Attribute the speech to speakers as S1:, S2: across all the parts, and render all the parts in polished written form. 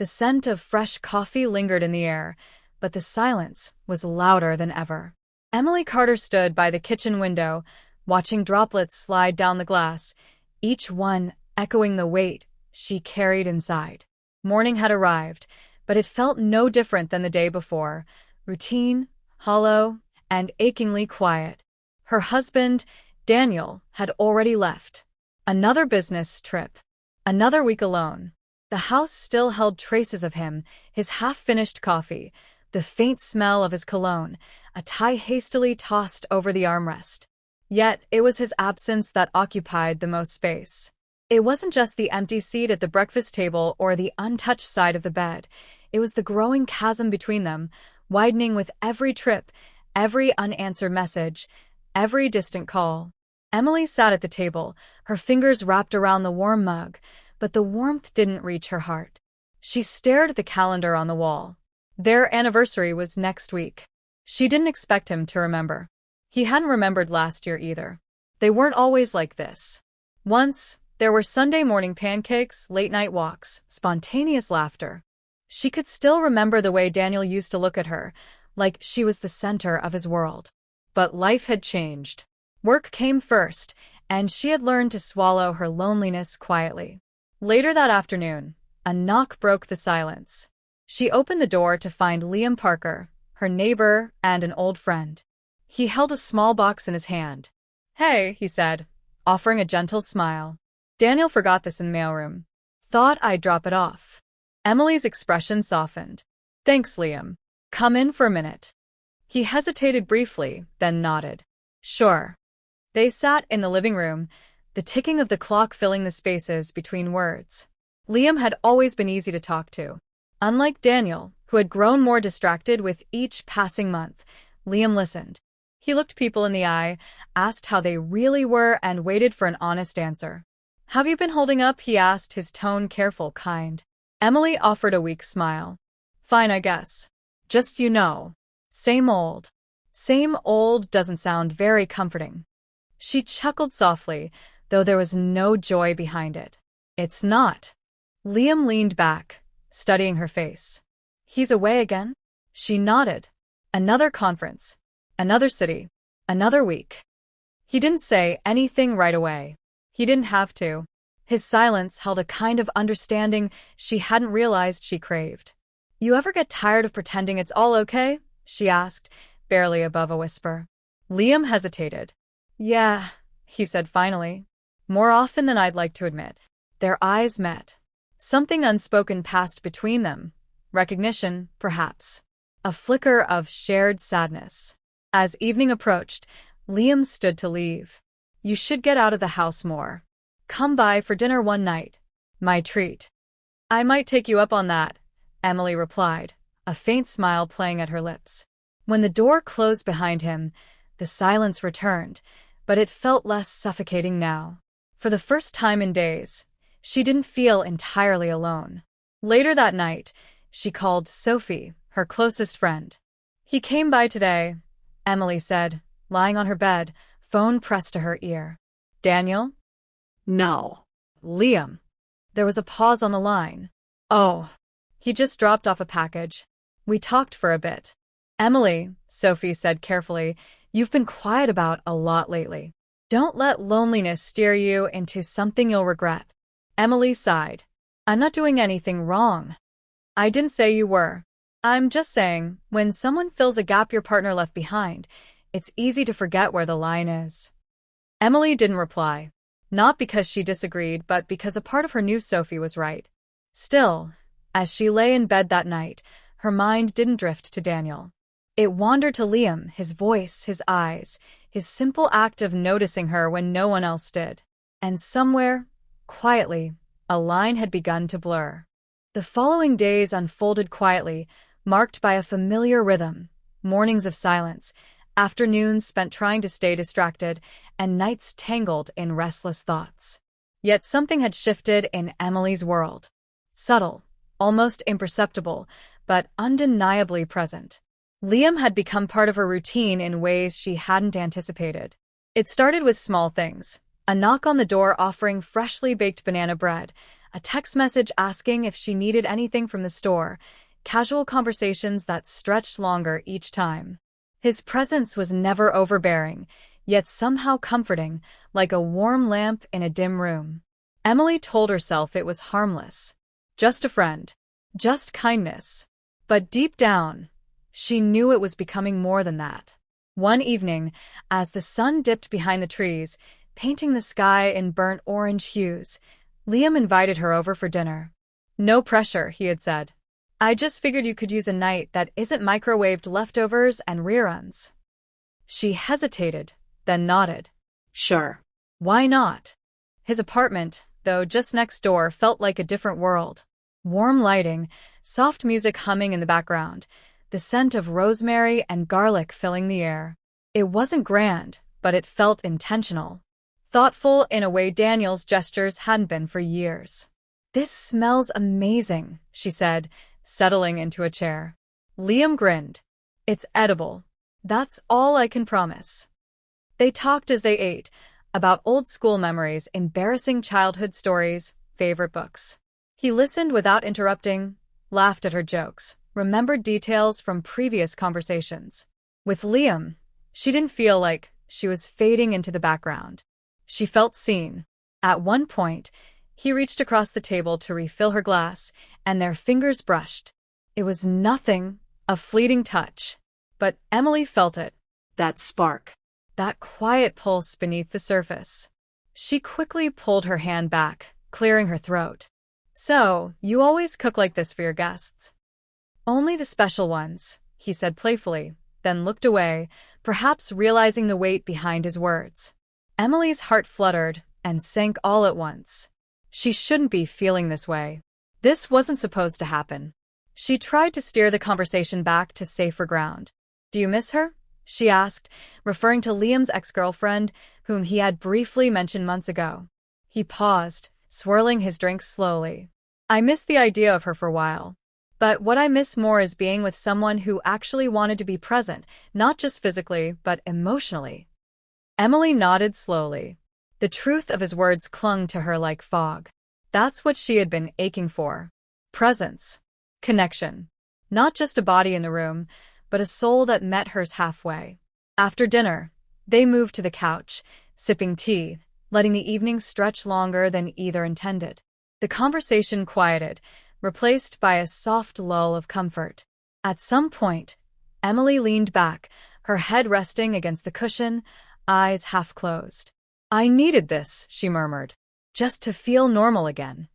S1: The scent of fresh coffee lingered in the air, but the silence was louder than ever. Emily Carter stood by the kitchen window, watching droplets slide down the glass, each one echoing the weight she carried inside. Morning had arrived, but it felt no different than the day before, routine, hollow, and achingly quiet. Her husband, Daniel, had already left. Another business trip. Another week alone. The house still held traces of him, his half-finished coffee, the faint smell of his cologne, a tie hastily tossed over the armrest. Yet it was his absence that occupied the most space. It wasn't just the empty seat at the breakfast table or the untouched side of the bed. It was the growing chasm between them, widening with every trip, every unanswered message, every distant call. Emily sat at the table, her fingers wrapped around the warm mug, but the warmth didn't reach her heart. She stared at the calendar on the wall. Their anniversary was next week. She didn't expect him to remember. He hadn't remembered last year either. They weren't always like this. Once, there were Sunday morning pancakes, late-night walks, spontaneous laughter. She could still remember the way Daniel used to look at her, like she was the center of his world. But life had changed. Work came first, and she had learned to swallow her loneliness quietly. Later that afternoon, a knock broke the silence. She opened the door to find Liam Parker, her neighbor and an old friend. He held a small box in his hand. "Hey," he said, offering a gentle smile. Daniel forgot this in the mailroom. "Thought I'd drop it off." Emily's expression softened. "Thanks, Liam. Come in for a minute." He hesitated briefly, then nodded. "Sure." They sat in the living room, the ticking of the clock filling the spaces between words. Liam had always been easy to talk to. Unlike Daniel, who had grown more distracted with each passing month, Liam listened. He looked people in the eye, asked how they really were, and waited for an honest answer. "Have you been holding up?" he asked, his tone careful, kind. Emily offered a weak smile. "Fine, I guess. Just, same old." Same old doesn't sound very comforting. She chuckled softly, though there was no joy behind it. "It's not." Liam leaned back, studying her face. "He's away again?" She nodded. "Another conference. Another city. Another week." He didn't say anything right away. He didn't have to. His silence held a kind of understanding she hadn't realized she craved. "You ever get tired of pretending it's all okay?" she asked, barely above a whisper. Liam hesitated. "Yeah," he said finally. "More often than I'd like to admit." Their eyes met. Something unspoken passed between them. Recognition, perhaps. A flicker of shared sadness. As evening approached, Liam stood to leave. "You should get out of the house more. Come by for dinner one night. My treat." "I might take you up on that," Emily replied, a faint smile playing at her lips. When the door closed behind him, the silence returned, but it felt less suffocating now. For the first time in days, she didn't feel entirely alone. Later that night, she called Sophie, her closest friend. "He came by today," Emily said, lying on her bed, phone pressed to her ear. "Daniel?"
S2: "No."
S1: "Liam?" There was a pause on the line. "Oh." "He just dropped off a package. We talked for a bit." "Emily," Sophie said carefully, "you've been quiet about a lot lately. Don't let loneliness steer you into something you'll regret." Emily sighed. "I'm not doing anything wrong." "I didn't say you were. I'm just saying, when someone fills a gap your partner left behind, it's easy to forget where the line is." Emily didn't reply. Not because she disagreed, but because a part of her knew Sophie was right. Still, as she lay in bed that night, her mind didn't drift to Daniel. It wandered to Liam, his voice, his eyes, his simple act of noticing her when no one else did. And somewhere, quietly, a line had begun to blur. The following days unfolded quietly, marked by a familiar rhythm, mornings of silence, afternoons spent trying to stay distracted, and nights tangled in restless thoughts. Yet something had shifted in Emily's world. Subtle, almost imperceptible, but undeniably present. Liam had become part of her routine in ways she hadn't anticipated. It started with small things. A knock on the door offering freshly baked banana bread, a text message asking if she needed anything from the store, casual conversations that stretched longer each time. His presence was never overbearing, yet somehow comforting, like a warm lamp in a dim room. Emily told herself it was harmless. Just a friend. Just kindness. But deep down, she knew it was becoming more than that. One evening, as the sun dipped behind the trees, painting the sky in burnt orange hues, Liam invited her over for dinner. "No pressure," he had said. "I just figured you could use a night that isn't microwaved leftovers and reruns." She hesitated, then nodded.
S2: Sure.
S1: Why not? His apartment, though just next door, felt like a different world. Warm lighting, soft music humming in the background, the scent of rosemary and garlic filling the air. It wasn't grand, but it felt intentional. Thoughtful in a way Daniel's gestures hadn't been for years. "This smells amazing," she said, settling into a chair. Liam grinned. "It's edible. That's all I can promise." They talked as they ate, about old school memories, embarrassing childhood stories, favorite books. He listened without interrupting, laughed at her jokes, remembered details from previous conversations. With Liam, she didn't feel like she was fading into the background. She felt seen. At one point, he reached across the table to refill her glass, and their fingers brushed. It was nothing, a fleeting touch. But Emily felt it.
S2: That spark.
S1: That quiet pulse beneath the surface. She quickly pulled her hand back, clearing her throat. "So, you always cook like this for your guests?" "Only the special ones," he said playfully, then looked away, perhaps realizing the weight behind his words. Emily's heart fluttered and sank all at once. She shouldn't be feeling this way. This wasn't supposed to happen. She tried to steer the conversation back to safer ground. "Do you miss her?" she asked, referring to Liam's ex-girlfriend, whom he had briefly mentioned months ago. He paused, swirling his drink slowly. "I miss the idea of her for a while. But what I miss more is being with someone who actually wanted to be present, not just physically, but emotionally." Emily nodded slowly. The truth of his words clung to her like fog. That's what she had been aching for. Presence. Connection. Not just a body in the room, but a soul that met hers halfway. After dinner, they moved to the couch, sipping tea, letting the evening stretch longer than either intended. The conversation quieted, replaced by a soft lull of comfort. At some point, Emily leaned back, her head resting against the cushion, eyes half closed. "I needed this," she murmured, "just to feel normal again."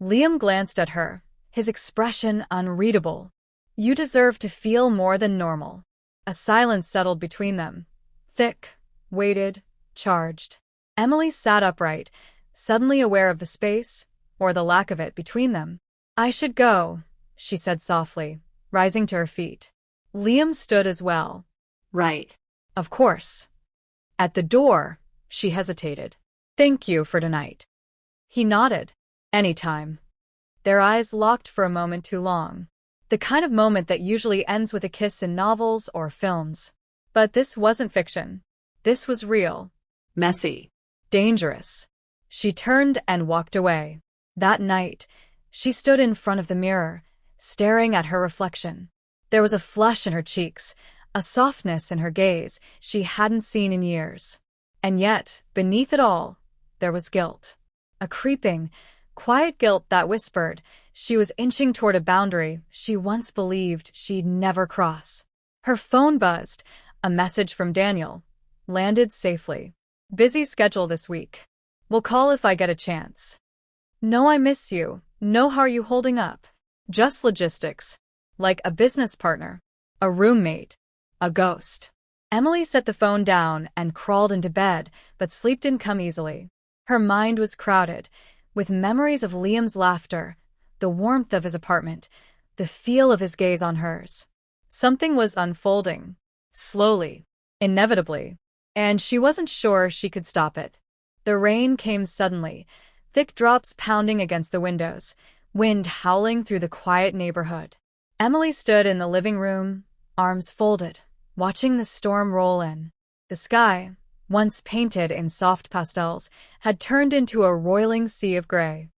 S1: Liam glanced at her, his expression unreadable. "You deserve to feel more than normal." A silence settled between them, thick, weighted, charged. Emily sat upright, suddenly aware of the space, or the lack of it, between them. "I should go," she said softly, rising to her feet. Liam stood as well.
S2: Right.
S1: "Of course." At the door, she hesitated. "Thank you for tonight." He nodded. "Anytime." Their eyes locked for a moment too long. The kind of moment that usually ends with a kiss in novels or films. But this wasn't fiction. This was real.
S2: Messy.
S1: Dangerous. She turned and walked away. That night, she stood in front of the mirror, staring at her reflection. There was a flush in her cheeks, a softness in her gaze she hadn't seen in years. And yet, beneath it all, there was guilt. A creeping, quiet guilt that whispered she was inching toward a boundary she once believed she'd never cross. Her phone buzzed. A message from Daniel. Landed safely. "Busy schedule this week. Will call if I get a chance." "No, I miss you. No, how are you holding up?" Just logistics. Like a business partner. A roommate. A ghost. Emily set the phone down and crawled into bed, but sleep didn't come easily. Her mind was crowded, with memories of Liam's laughter, the warmth of his apartment, the feel of his gaze on hers. Something was unfolding. Slowly. Inevitably. And she wasn't sure she could stop it. The rain came suddenly, thick drops pounding against the windows, wind howling through the quiet neighborhood. Emily stood in the living room, arms folded, watching the storm roll in. The sky, once painted in soft pastels, had turned into a roiling sea of gray.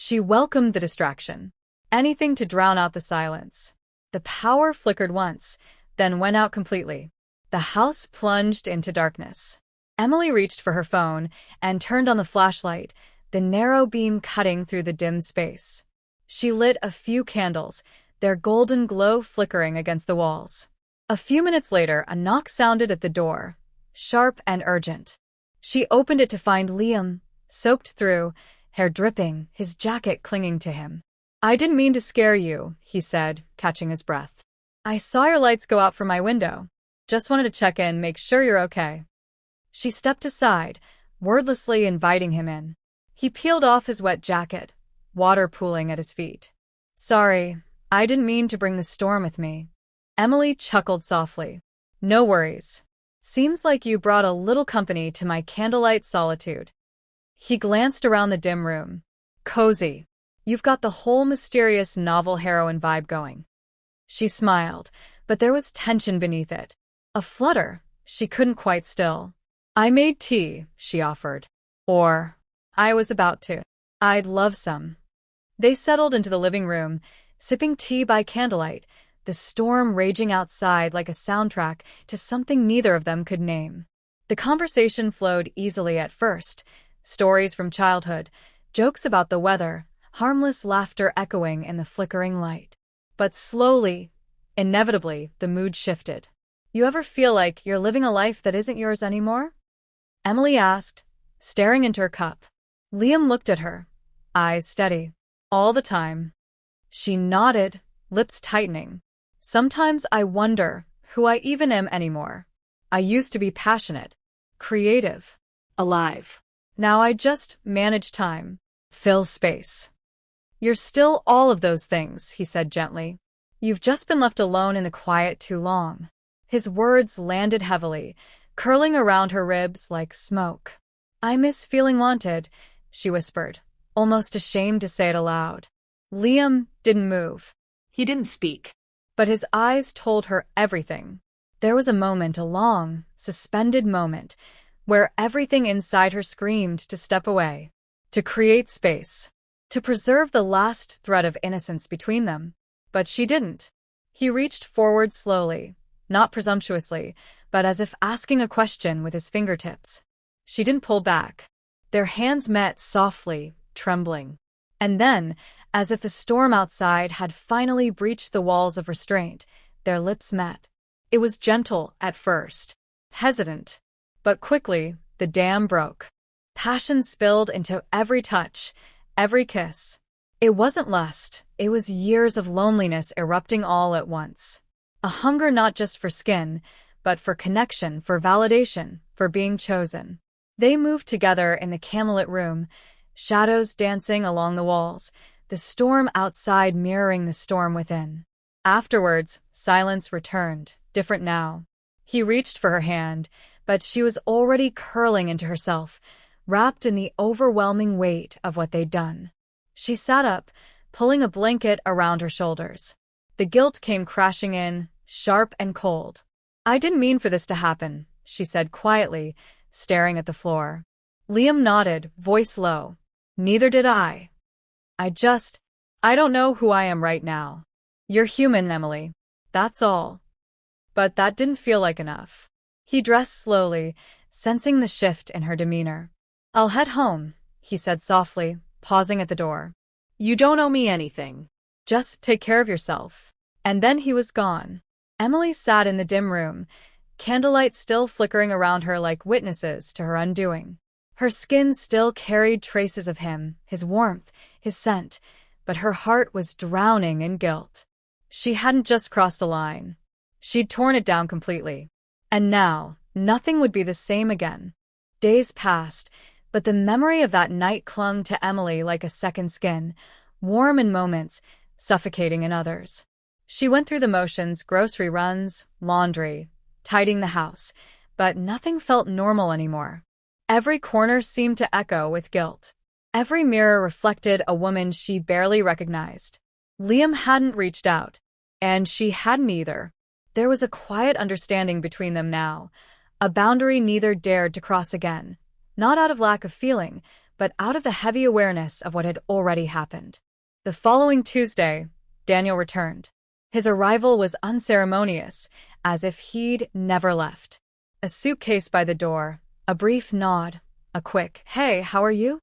S1: She welcomed the distraction. Anything to drown out the silence. The power flickered once, then went out completely. The house plunged into darkness. Emily reached for her phone and turned on the flashlight, the narrow beam cutting through the dim space. She lit a few candles, their golden glow flickering against the walls. A few minutes later, a knock sounded at the door, sharp and urgent. She opened it to find Liam, soaked through, hair dripping, his jacket clinging to him. "I didn't mean to scare you," he said, catching his breath. "I saw your lights go out from my window. Just wanted to check in, make sure you're okay." She stepped aside, wordlessly inviting him in. He peeled off his wet jacket, water pooling at his feet. "Sorry, I didn't mean to bring the storm with me." Emily chuckled softly. "No worries. Seems like you brought a little company to my candlelight solitude." He glanced around the dim room. "Cozy. You've got the whole mysterious novel heroine vibe going." She smiled, but there was tension beneath it. A flutter she couldn't quite still. "I made tea," she offered. "Or, I was about to. I'd love some." They settled into the living room, sipping tea by candlelight, the storm raging outside like a soundtrack to something neither of them could name. The conversation flowed easily at first, stories from childhood, jokes about the weather, harmless laughter echoing in the flickering light. But slowly, inevitably, the mood shifted. "You ever feel like you're living a life that isn't yours anymore?" Emily asked, staring into her cup. Liam looked at her, eyes steady. "All the time." She nodded, lips tightening. "Sometimes I wonder who I even am anymore. I used to be passionate, creative,
S2: Alive.
S1: Now I just manage time, fill space." "You're still all of those things," he said gently. "You've just been left alone in the quiet too long." His words landed heavily, curling around her ribs like smoke. "I miss feeling wanted," she whispered, almost ashamed to say it aloud. Liam didn't move.
S2: He didn't speak.
S1: But his eyes told her everything. There was a moment, a long, suspended moment, where everything inside her screamed to step away, to create space, to preserve the last thread of innocence between them. But she didn't. He reached forward slowly, not presumptuously, but as if asking a question with his fingertips. She didn't pull back. Their hands met softly, trembling. And then, as if the storm outside had finally breached the walls of restraint, their lips met. It was gentle at first, hesitant, but quickly the dam broke. Passion spilled into every touch, every kiss. It wasn't lust, it was years of loneliness erupting all at once. A hunger not just for skin, but for connection, for validation, for being chosen. They moved together in the candlelit room, shadows dancing along the walls, the storm outside mirroring the storm within. Afterwards, silence returned, different now. He reached for her hand, but she was already curling into herself, wrapped in the overwhelming weight of what they'd done. She sat up, pulling a blanket around her shoulders. The guilt came crashing in, sharp and cold. "I didn't mean for this to happen," she said quietly, staring at the floor. Liam nodded, voice low. "Neither did I. I don't know who I am right now. You're human, Emily. That's all." But that didn't feel like enough. He dressed slowly, sensing the shift in her demeanor. "I'll head home," he said softly, pausing at the door.
S2: "You don't owe me anything.
S1: "Just take care of yourself." And then he was gone. Emily sat in the dim room, candlelight still flickering around her like witnesses to her undoing. Her skin still carried traces of him, his warmth, his scent, but her heart was drowning in guilt. She hadn't just crossed a line. She'd torn it down completely. And now, nothing would be the same again. Days passed, but the memory of that night clung to Emily like a second skin, warm in moments, suffocating in others. She went through the motions, grocery runs, laundry, tidying the house, but nothing felt normal anymore. Every corner seemed to echo with guilt. Every mirror reflected a woman she barely recognized. Liam hadn't reached out, and she hadn't either. There was a quiet understanding between them now, a boundary neither dared to cross again, not out of lack of feeling, but out of the heavy awareness of what had already happened. The following Tuesday, Daniel returned. His arrival was unceremonious, as if he'd never left. A suitcase by the door, a brief nod, a quick, "Hey, how are you?"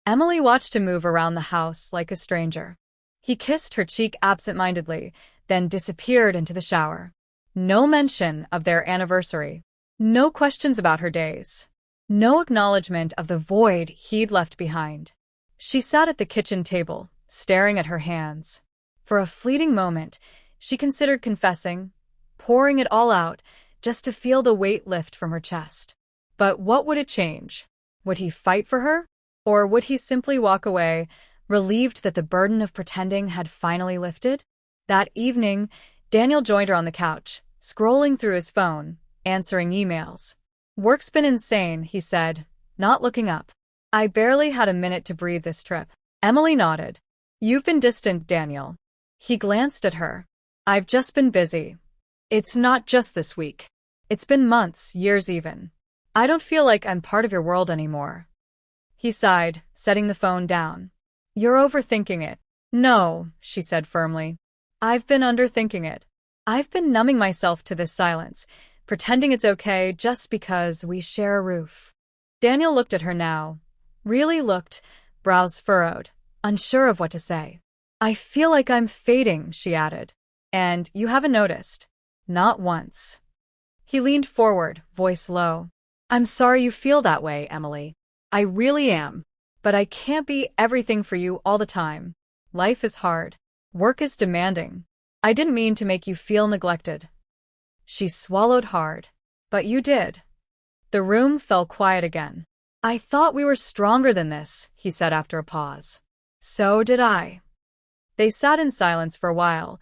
S1: Emily watched him move around the house like a stranger. He kissed her cheek absent-mindedly, then disappeared into the shower. No mention of their anniversary. No questions about her days. No acknowledgement of the void he'd left behind. She sat at the kitchen table, staring at her hands. For a fleeting moment, she considered confessing, pouring it all out, just to feel the weight lift from her chest. But what would it change? Would he fight for her? Or would he simply walk away, relieved that the burden of pretending had finally lifted? That evening, Daniel joined her on the couch, scrolling through his phone, answering emails. "Work's been insane," he said, not looking up. "I barely had a minute to breathe this trip." Emily nodded. "You've been distant, Daniel." He glanced at her. "I've just been busy." "It's not just this week. It's been months, years even. I don't feel like I'm part of your world anymore." He sighed, setting the phone down. "You're overthinking it." "No," she said firmly. "I've been underthinking it. I've been numbing myself to this silence, pretending it's okay just because we share a roof." Daniel looked at her now. Really looked, brows furrowed, unsure of what to say. "I feel like I'm fading," she added. "And you haven't noticed." "Not once." He leaned forward, voice low. "I'm sorry you feel that way, Emily. I really am. But I can't be everything for you all the time. Life is hard. Work is demanding. I didn't mean to make you feel neglected." She swallowed hard. "But you did." The room fell quiet again. "I thought we were stronger than this," he said after a pause. "So did I." They sat in silence for a while,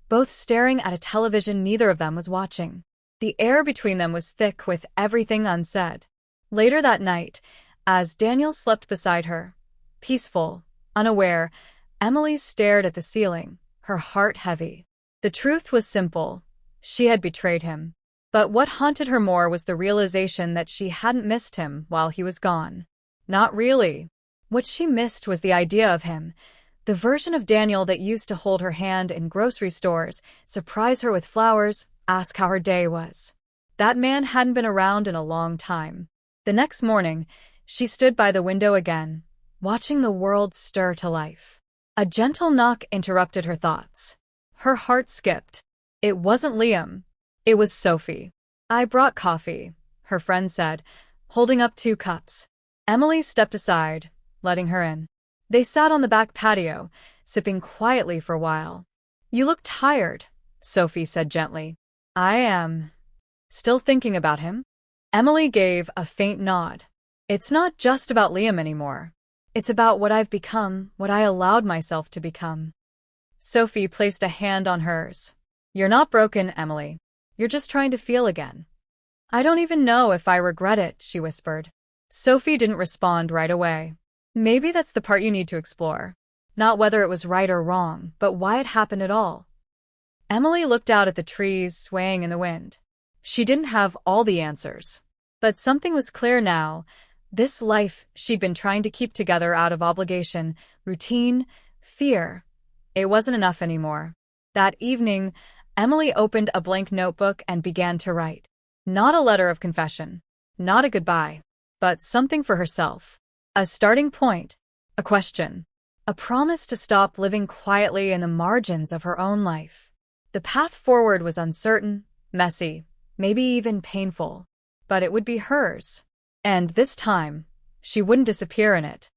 S1: both staring at a television neither of them was watching. The air between them was thick with everything unsaid. Later that night, as Daniel slept beside her, peaceful, unaware, Emily stared at the ceiling, her heart heavy. The truth was simple. She had betrayed him. But what haunted her more was the realization that she hadn't missed him while he was gone. Not really. What she missed was the idea of him, the version of Daniel that used to hold her hand in grocery stores, surprise her with flowers, ask how her day was. That man hadn't been around in a long time. The next morning, she stood by the window again, watching the world stir to life. A gentle knock interrupted her thoughts. Her heart skipped. It wasn't Liam. It was Sophie. "I brought coffee," her friend said, holding up 2 cups. Emily stepped aside, letting her in. They sat on the back patio, sipping quietly for a while. "You look tired," Sophie said gently. "I am." "Still thinking about him?" Emily gave a faint nod. "It's not just about Liam anymore. It's about what I've become, what I allowed myself to become." Sophie placed a hand on hers. "You're not broken, Emily. You're just trying to feel again." "I don't even know if I regret it," she whispered. Sophie didn't respond right away. "Maybe that's the part you need to explore. Not whether it was right or wrong, but why it happened at all." Emily looked out at the trees swaying in the wind. She didn't have all the answers. But something was clear now. This life she'd been trying to keep together out of obligation, routine, fear. It wasn't enough anymore. That evening, Emily opened a blank notebook and began to write. Not a letter of confession. Not a goodbye. But something for herself. A starting point. A question. A promise to stop living quietly in the margins of her own life. The path forward was uncertain, messy, maybe even painful. But it would be hers. And this time, she wouldn't disappear in it.